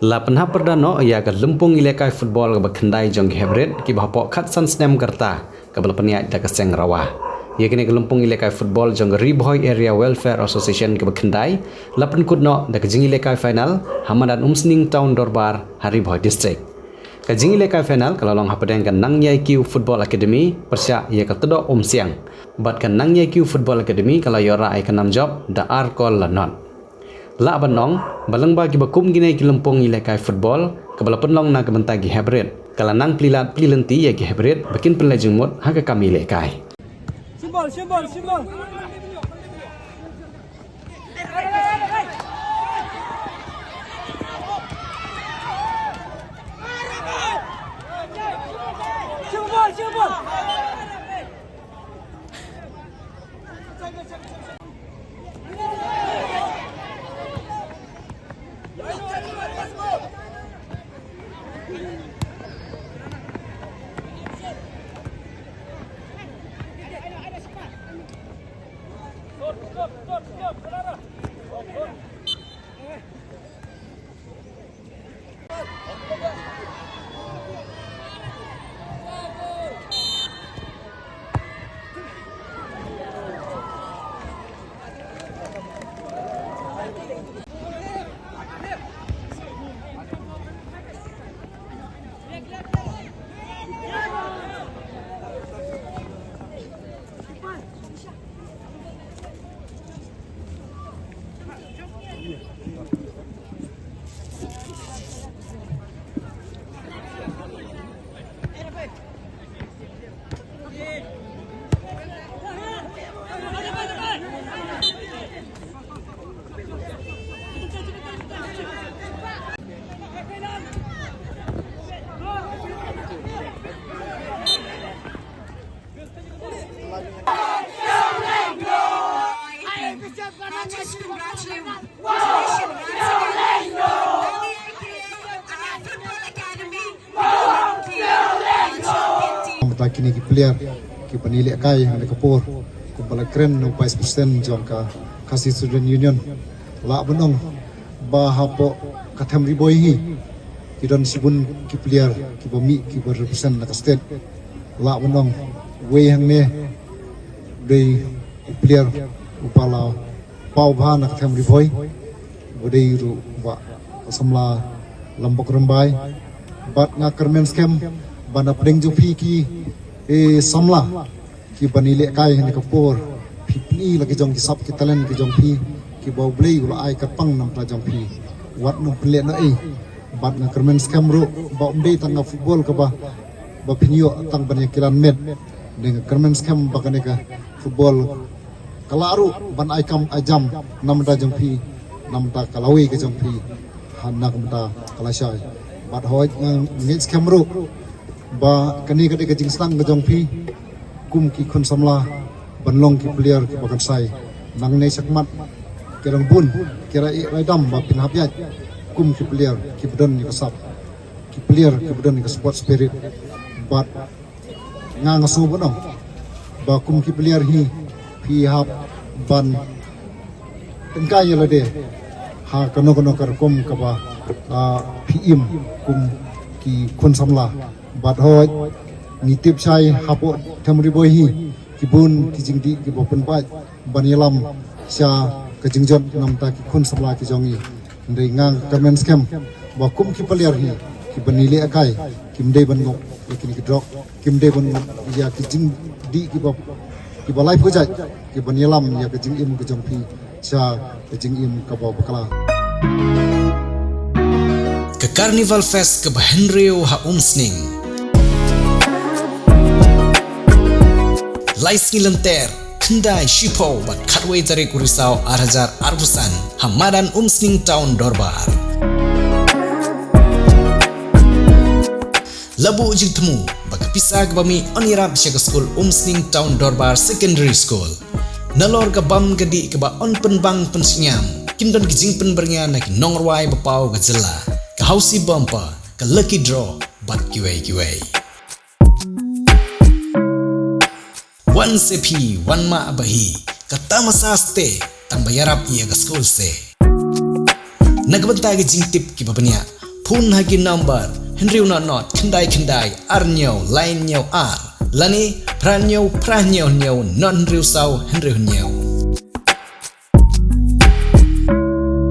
Lapanha perdana ia ke lempung ilekai football ke bekendai jong hebret ki bahpo khatsan snem kerta ke belapania da keseng rawa. Ia kini ke lempung ilekai football jong Riboy Area Welfare Association ke bekendai lapan kudno da ke jing ilekai final Hamadan Umsning Town Dorbar Hariboy District. Ke jing ilekai final kalau long hapadeng ke Nang Yai Kiu Football Academy persya ia ke tedo Siang. Bat ke Nang Yai Kiu Football Academy kalau yora ai ke nam job da arkol lanot. La banong balang bagi bakum gini ki lempung ilekai football ke balapan long na ke mentagi hebret kala nang plilat plinti ya ki hebret bikin pelajeng mut ha ke kami ilekai simbol kini ki player ki panili kai hang kapur ku bala kren no vice president jong ka Khasi Student Union la benong ba hapo katham riboy hi ki don sibun ki player ki bomi ki represent na state la benong we hang ne dei player upala pau bha na katham riboy bodei ru wa samla lambok rambai bat nga kermen scam bana pring ju phi ki samla ki banile kai ni kapur phipni lagi jong ki sap ki talent ki jong phi ki bau blei ula ai kapang nam ta jong phi wat no ple na bat na kermen scam ro ba umbe tang football ka ba phinyo tang ban kilan med deng kermen scam ba ka football kalaru ban ai kam ajam nam ta jong phi nam ta kalawi ki jong phi han nak ta kalasai bat hoi ngit scam ro ba kani kade ka jingslang ka jongpi kum ki khun samla banlong ki player ki bakan sai nang nei sakmat kerang bun kira i raidam ba pin hapya kum ki player ki bedon ni kasap ki player ki bedon ni sport spirit bat nga ngasu bonong ba kum ki player hi phi hap ban tengkai yelade ha kano kar kum ka ba phi im kum ki khun samla bat hoi ngitip chai hapo thamri boy hi kibun kijingdi ki bopen pai banilam sha kajingjot namta ki khun samla ki jongi ndei ngang comment scam ba kum ki player hi ki banile akai kimdei ban ngok ki drop kimdei ban ya ki jingdi ki bop ki balai pujai ki banilam ya kajing im ki jongpi sha kajing im ka ba bakala ke Carnival Fest ke Bahenreo ha Umsning Laisni lenter kendai shipo bat katway dari kurisau arhajar arbusan Hamadan Umsning Town Dorbar labu ujig temu baka pisah ke bami onirap syaga school Umsning Town Dorbar Secondary School nalor ke bam gedi ke ba on penbang pensinyam kindon kijing penbernya nak nongrawai bapau ke jela ke hausi bumper ke lucky draw bat kiwai wan sepi wan ma abahi kata masaste tang bayarap iya ga school se nagbanta ga jingtip ki babanya phun hagi number henriu not kendai arnyo lain nyo ar lani pranyo non henriu sau henriu nyo